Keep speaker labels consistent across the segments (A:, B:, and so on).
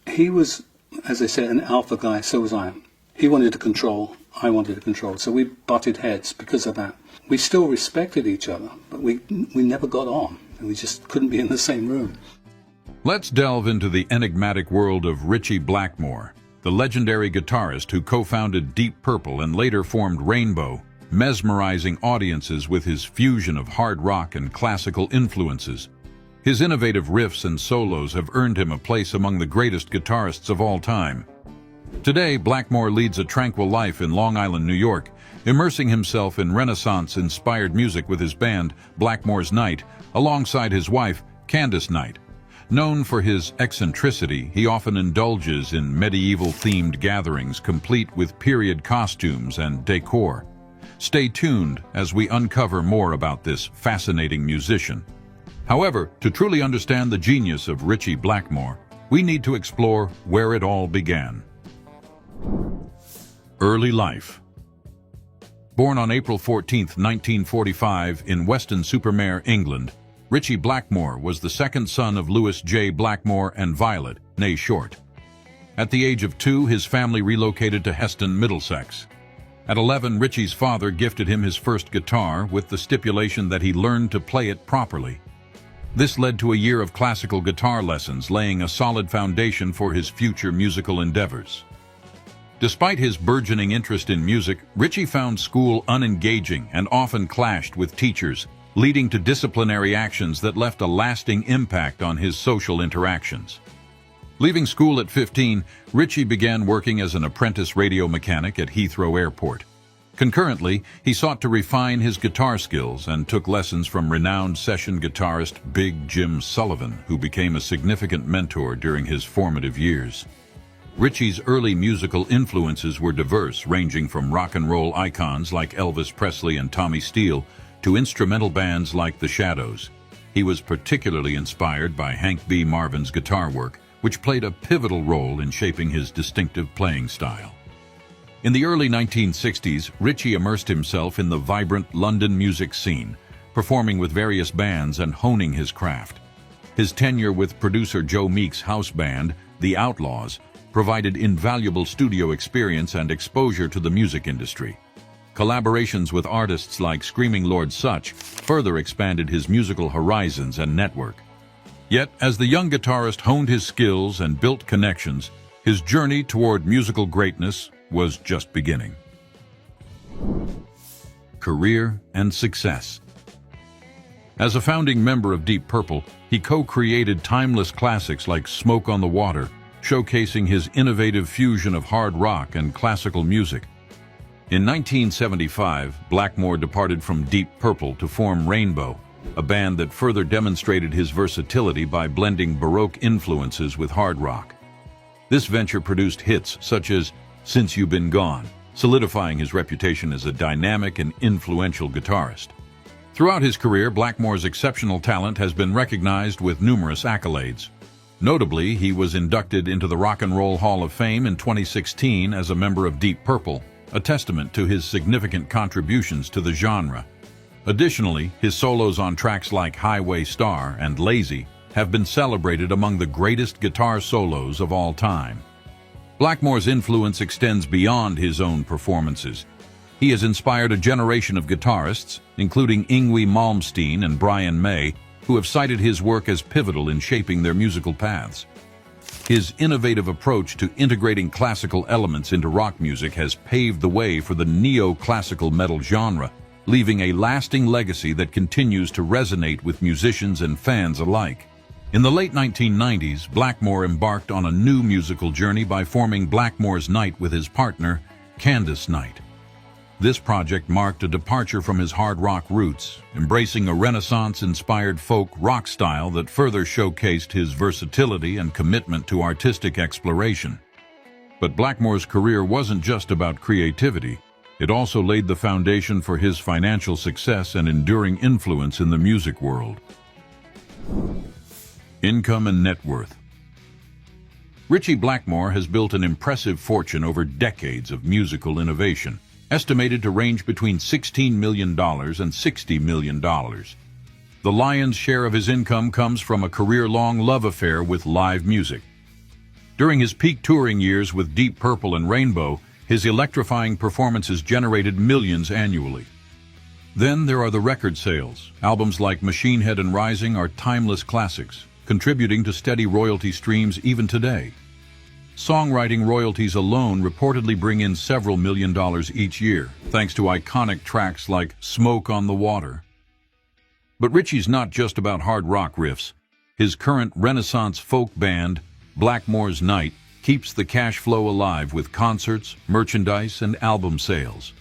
A: He was, as I said, an alpha guy, so was I. He wanted to control, I wanted to control, so we butted heads because of that. We still respected each other, but we never got on, and we just couldn't be in the same room.
B: Let's delve into the enigmatic world of Ritchie Blackmore, the legendary guitarist who co-founded Deep Purple and later formed Rainbow, mesmerizing audiences with his fusion of hard rock and classical influences. His innovative riffs and solos have earned him a place among the greatest guitarists of all time. Today, Blackmore leads a tranquil life in Long Island, New York, immersing himself in Renaissance-inspired music with his band, Blackmore's Night, alongside his wife, Candace Knight. Known for his eccentricity, he often indulges in medieval-themed gatherings complete with period costumes and decor. Stay tuned as we uncover more about this fascinating musician. However, to truly understand the genius of Ritchie Blackmore, we need to explore where it all began. Early life. Born on April 14, 1945, in Weston-super-Mare, England, Ritchie Blackmore was the second son of Louis J. Blackmore and Violet, née Short. At the age of 2, his family relocated to Heston, Middlesex. At 11, Ritchie's father gifted him his first guitar with the stipulation that he learn to play it properly. This led to a year of classical guitar lessons, laying a solid foundation for his future musical endeavors. Despite his burgeoning interest in music, Ritchie found school unengaging and often clashed with teachers, leading to disciplinary actions that left a lasting impact on his social interactions. Leaving school at 15, Ritchie began working as an apprentice radio mechanic at Heathrow Airport. Concurrently, he sought to refine his guitar skills and took lessons from renowned session guitarist Big Jim Sullivan, who became a significant mentor during his formative years. Ritchie's early musical influences were diverse, ranging from rock and roll icons like Elvis Presley and Tommy Steele to instrumental bands like The Shadows. He was particularly inspired by Hank B. Marvin's guitar work, which played a pivotal role in shaping his distinctive playing style. In the early 1960s, Ritchie immersed himself in the vibrant London music scene, performing with various bands and honing his craft. His tenure with producer Joe Meek's house band, The Outlaws, provided invaluable studio experience and exposure to the music industry. Collaborations with artists like Screaming Lord Sutch further expanded his musical horizons and network. Yet, as the young guitarist honed his skills and built connections, his journey toward musical greatness was just beginning. Career and success. As a founding member of Deep Purple, he co-created timeless classics like Smoke on the Water, showcasing his innovative fusion of hard rock and classical music. In 1975, Blackmore departed from Deep Purple to form Rainbow, a band that further demonstrated his versatility by blending Baroque influences with hard rock. This venture produced hits such as Since You've Been Gone, solidifying his reputation as a dynamic and influential guitarist. Throughout his career, Blackmore's exceptional talent has been recognized with numerous accolades. Notably, he was inducted into the Rock and Roll Hall of Fame in 2016 as a member of Deep Purple, a testament to his significant contributions to the genre. Additionally, his solos on tracks like Highway Star and Lazy have been celebrated among the greatest guitar solos of all time. Blackmore's influence extends beyond his own performances. He has inspired a generation of guitarists, including Yngwie Malmsteen and Brian May, who have cited his work as pivotal in shaping their musical paths. His innovative approach to integrating classical elements into rock music has paved the way for the neo-classical metal genre, leaving a lasting legacy that continues to resonate with musicians and fans alike. In the late 1990s, Blackmore embarked on a new musical journey by forming Blackmore's Night with his partner, Candace Knight. This project marked a departure from his hard rock roots, embracing a Renaissance-inspired folk rock style that further showcased his versatility and commitment to artistic exploration. But Blackmore's career wasn't just about creativity. It also laid the foundation for his financial success and enduring influence in the music world. Income and net worth. Ritchie Blackmore has built an impressive fortune over decades of musical innovation, estimated to range between $16 million and $60 million. The lion's share of his income comes from a career-long love affair with live music. During his peak touring years with Deep Purple and Rainbow, his electrifying performances generated millions annually. Then there are the record sales. Albums like Machine Head and Rising are timeless classics, contributing to steady royalty streams even today. Songwriting royalties alone reportedly bring in several $1 million each year, thanks to iconic tracks like Smoke on the Water. But Ritchie's not just about hard rock riffs. His current Renaissance folk band, Blackmore's Night, keeps the cash flow alive with concerts, merchandise, and album sales.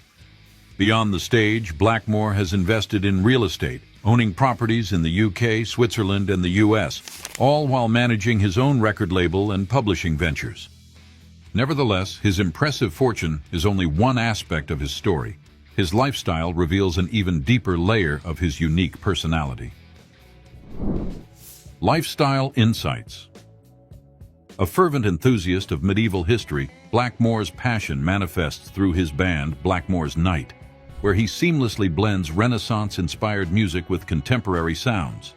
B: Beyond the stage, Blackmore has invested in real estate, owning properties in the UK, Switzerland, and the US, all while managing his own record label and publishing ventures. Nevertheless, his impressive fortune is only one aspect of his story. His lifestyle reveals an even deeper layer of his unique personality. Lifestyle Insights. A fervent enthusiast of medieval history, Blackmore's passion manifests through his band, Blackmore's Night, where he seamlessly blends Renaissance-inspired music with contemporary sounds.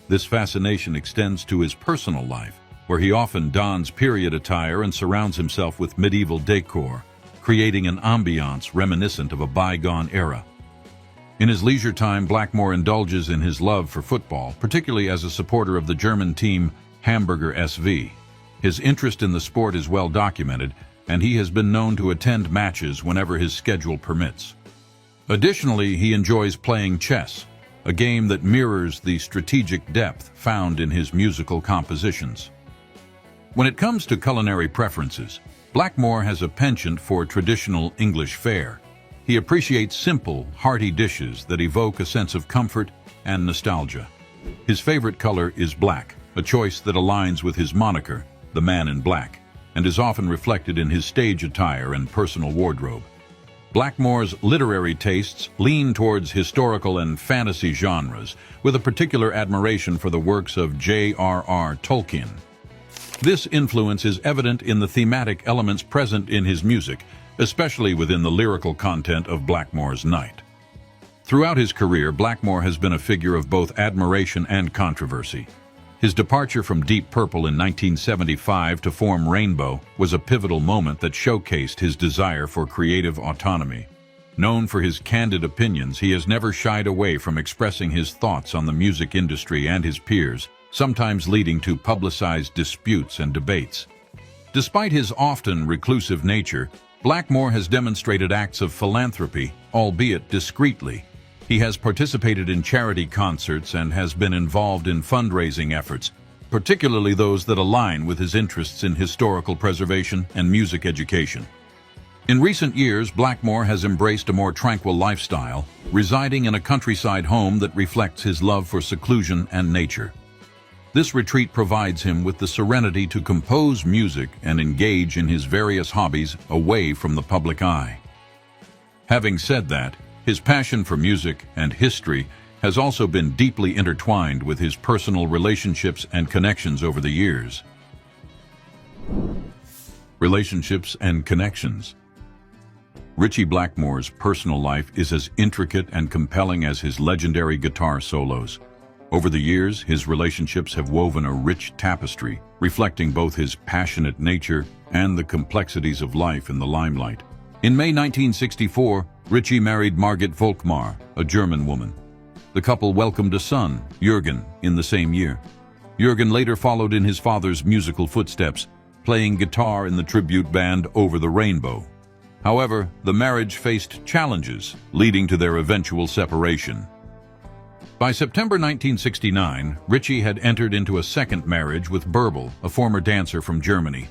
B: This fascination extends to his personal life, where he often dons period attire and surrounds himself with medieval decor, creating an ambiance reminiscent of a bygone era. In his leisure time, Blackmore indulges in his love for football, particularly as a supporter of the German team Hamburger SV. His interest in the sport is well documented, and he has been known to attend matches whenever his schedule permits. Additionally, he enjoys playing chess, a game that mirrors the strategic depth found in his musical compositions. When it comes to culinary preferences, Blackmore has a penchant for traditional English fare. He appreciates simple, hearty dishes that evoke a sense of comfort and nostalgia. His favorite color is black, a choice that aligns with his moniker, the Man in Black, and is often reflected in his stage attire and personal wardrobe. Blackmore's literary tastes lean towards historical and fantasy genres, with a particular admiration for the works of J.R.R. Tolkien. This influence is evident in the thematic elements present in his music, especially within the lyrical content of Blackmore's Night. Throughout his career, Blackmore has been a figure of both admiration and controversy. His departure from Deep Purple in 1975 to form Rainbow was a pivotal moment that showcased his desire for creative autonomy. Known for his candid opinions, he has never shied away from expressing his thoughts on the music industry and his peers, sometimes leading to publicized disputes and debates. Despite his often reclusive nature, Blackmore has demonstrated acts of philanthropy, albeit discreetly. He has participated in charity concerts and has been involved in fundraising efforts, particularly those that align with his interests in historical preservation and music education. In recent years, Blackmore has embraced a more tranquil lifestyle, residing in a countryside home that reflects his love for seclusion and nature. This retreat provides him with the serenity to compose music and engage in his various hobbies away from the public eye. Having said that, his passion for music and history has also been deeply intertwined with his personal relationships and connections over the years. Relationships and connections. Ritchie Blackmore's personal life is as intricate and compelling as his legendary guitar solos. Over the years, his relationships have woven a rich tapestry, reflecting both his passionate nature and the complexities of life in the limelight. In May 1964, Ritchie married Margit Volkmar, a German woman. The couple welcomed a son, Jürgen, in the same year. Jürgen later followed in his father's musical footsteps, playing guitar in the tribute band Over the Rainbow. However, the marriage faced challenges, leading to their eventual separation. By September 1969, Ritchie had entered into a second marriage with Bärbel, a former dancer from Germany.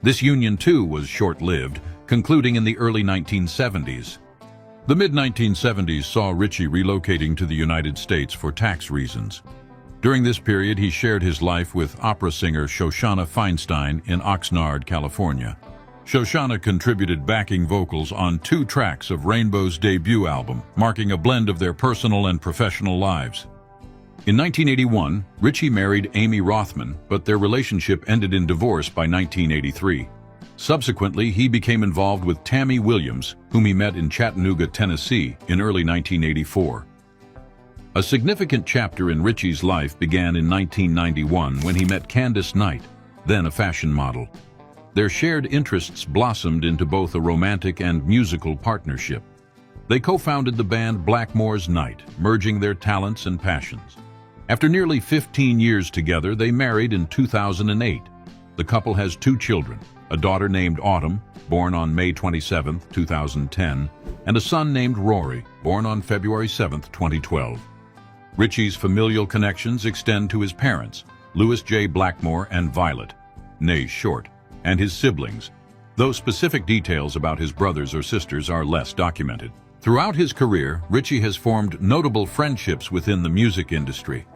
B: This union, too, was short-lived, concluding in the early 1970s. The mid-1970s saw Ritchie relocating to the United States for tax reasons. During this period, he shared his life with opera singer Shoshana Feinstein in Oxnard, California. Shoshana contributed backing vocals on 2 tracks of Rainbow's debut album, marking a blend of their personal and professional lives. In 1981, Ritchie married Amy Rothman, but their relationship ended in divorce by 1983. Subsequently, he became involved with Tammy Williams, whom he met in Chattanooga, Tennessee, in early 1984. A significant chapter in Ritchie's life began in 1991 when he met Candace Knight, then a fashion model. Their shared interests blossomed into both a romantic and musical partnership. They co-founded the band Blackmore's Night, merging their talents and passions. After nearly 15 years together, they married in 2008. The couple has 2 children, a daughter named Autumn, born on May 27, 2010, and a son named Rory, born on February 7, 2012. Ritchie's familial connections extend to his parents, Louis J. Blackmore and Violet, née Short, and his siblings, though specific details about his brothers or sisters are less documented. Throughout his career, Ritchie has formed notable friendships within the music industry.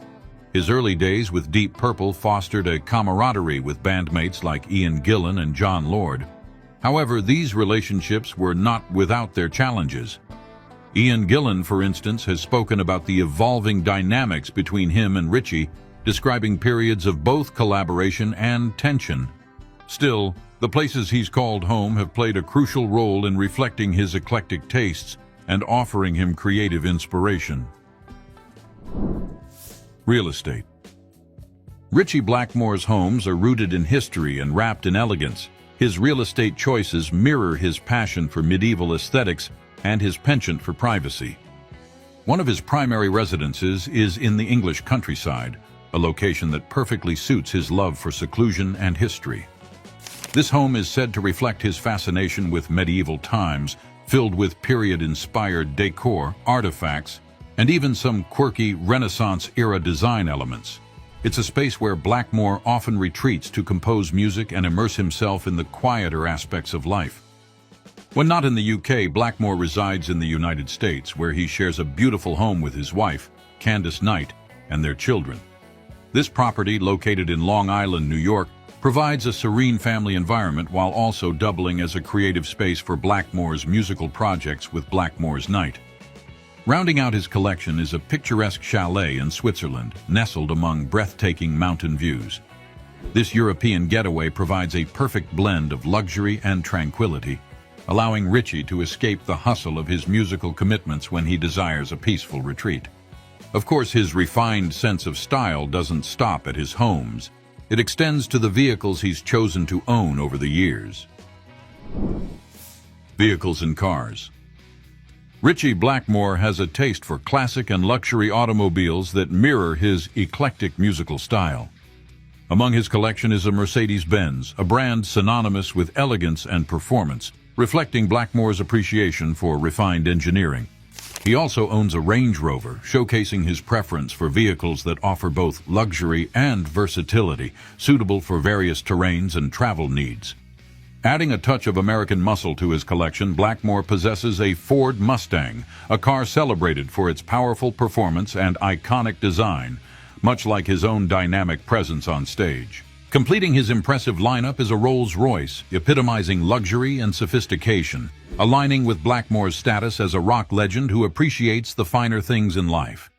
B: His early days with Deep Purple fostered a camaraderie with bandmates like Ian Gillan and John Lord. However, these relationships were not without their challenges. Ian Gillan, for instance, has spoken about the evolving dynamics between him and Ritchie, describing periods of both collaboration and tension. Still, the places he's called home have played a crucial role in reflecting his eclectic tastes and offering him creative inspiration. Real estate. Ritchie Blackmore's homes are rooted in history and wrapped in elegance. His real estate choices mirror his passion for medieval aesthetics and his penchant for privacy. One of his primary residences is in the English countryside, a location that perfectly suits his love for seclusion and history. This home is said to reflect his fascination with medieval times, filled with period-inspired decor, artifacts, and even some quirky Renaissance-era design elements. It's a space where Blackmore often retreats to compose music and immerse himself in the quieter aspects of life. When not in the UK, Blackmore resides in the United States, where he shares a beautiful home with his wife, Candace Knight, and their children. This property, located in Long Island, New York, provides a serene family environment while also doubling as a creative space for Blackmore's musical projects with Blackmore's Night. Rounding out his collection is a picturesque chalet in Switzerland, nestled among breathtaking mountain views. This European getaway provides a perfect blend of luxury and tranquility, allowing Ritchie to escape the hustle of his musical commitments when he desires a peaceful retreat. Of course, his refined sense of style doesn't stop at his homes. It extends to the vehicles he's chosen to own over the years. Vehicles and cars. Ritchie Blackmore has a taste for classic and luxury automobiles that mirror his eclectic musical style. Among his collection is a Mercedes-Benz, a brand synonymous with elegance and performance, reflecting Blackmore's appreciation for refined engineering. He also owns a Range Rover, showcasing his preference for vehicles that offer both luxury and versatility, suitable for various terrains and travel needs. Adding a touch of American muscle to his collection, Blackmore possesses a Ford Mustang, a car celebrated for its powerful performance and iconic design, much like his own dynamic presence on stage. Completing his impressive lineup is a Rolls-Royce, epitomizing luxury and sophistication, aligning with Blackmore's status as a rock legend who appreciates the finer things in life.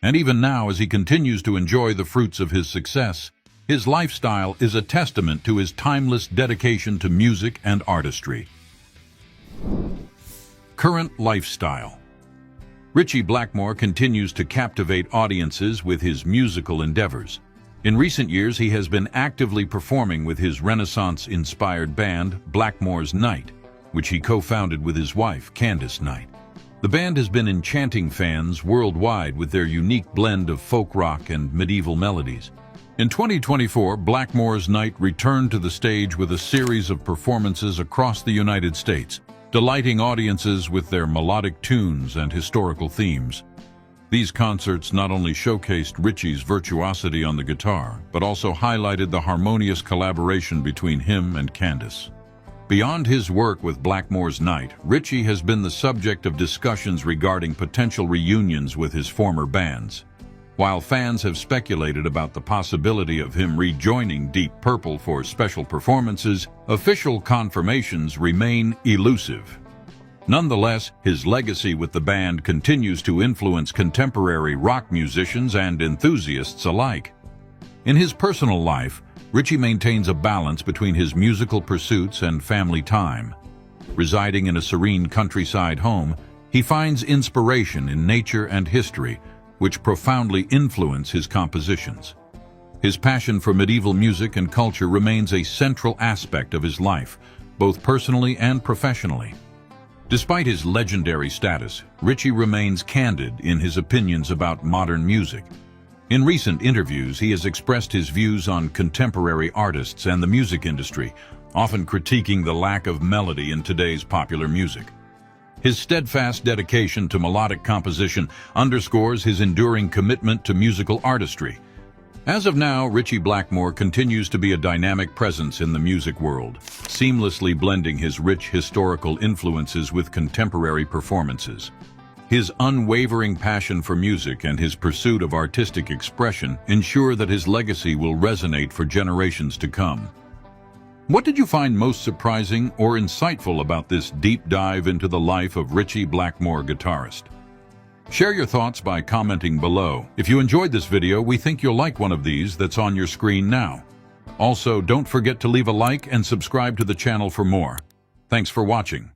B: And even now, as he continues to enjoy the fruits of his success, his lifestyle is a testament to his timeless dedication to music and artistry. Current lifestyle. Ritchie Blackmore continues to captivate audiences with his musical endeavors. In recent years, he has been actively performing with his Renaissance-inspired band, Blackmore's Night, which he co-founded with his wife, Candace Knight. The band has been enchanting fans worldwide with their unique blend of folk rock and medieval melodies. In 2024, Blackmore's Night returned to the stage with a series of performances across the United States, delighting audiences with their melodic tunes and historical themes. These concerts not only showcased Ritchie's virtuosity on the guitar, but also highlighted the harmonious collaboration between him and Candace. Beyond his work with Blackmore's Night, Ritchie has been the subject of discussions regarding potential reunions with his former bands. While fans have speculated about the possibility of him rejoining Deep Purple for special performances, official confirmations remain elusive. Nonetheless, his legacy with the band continues to influence contemporary rock musicians and enthusiasts alike. In his personal life, Ritchie maintains a balance between his musical pursuits and family time. Residing in a serene countryside home, he finds inspiration in nature and history, which profoundly influence his compositions. His passion for medieval music and culture remains a central aspect of his life, both personally and professionally. Despite his legendary status, Ritchie remains candid in his opinions about modern music. In recent interviews, he has expressed his views on contemporary artists and the music industry, often critiquing the lack of melody in today's popular music. His steadfast dedication to melodic composition underscores his enduring commitment to musical artistry. As of now, Ritchie Blackmore continues to be a dynamic presence in the music world, seamlessly blending his rich historical influences with contemporary performances. His unwavering passion for music and his pursuit of artistic expression ensure that his legacy will resonate for generations to come. What did you find most surprising or insightful about this deep dive into the life of Ritchie Blackmore guitarist? Share your thoughts by commenting below. If you enjoyed this video, we think you'll like one of these that's on your screen now. Also, don't forget to leave a like and subscribe to the channel for more. Thanks for watching.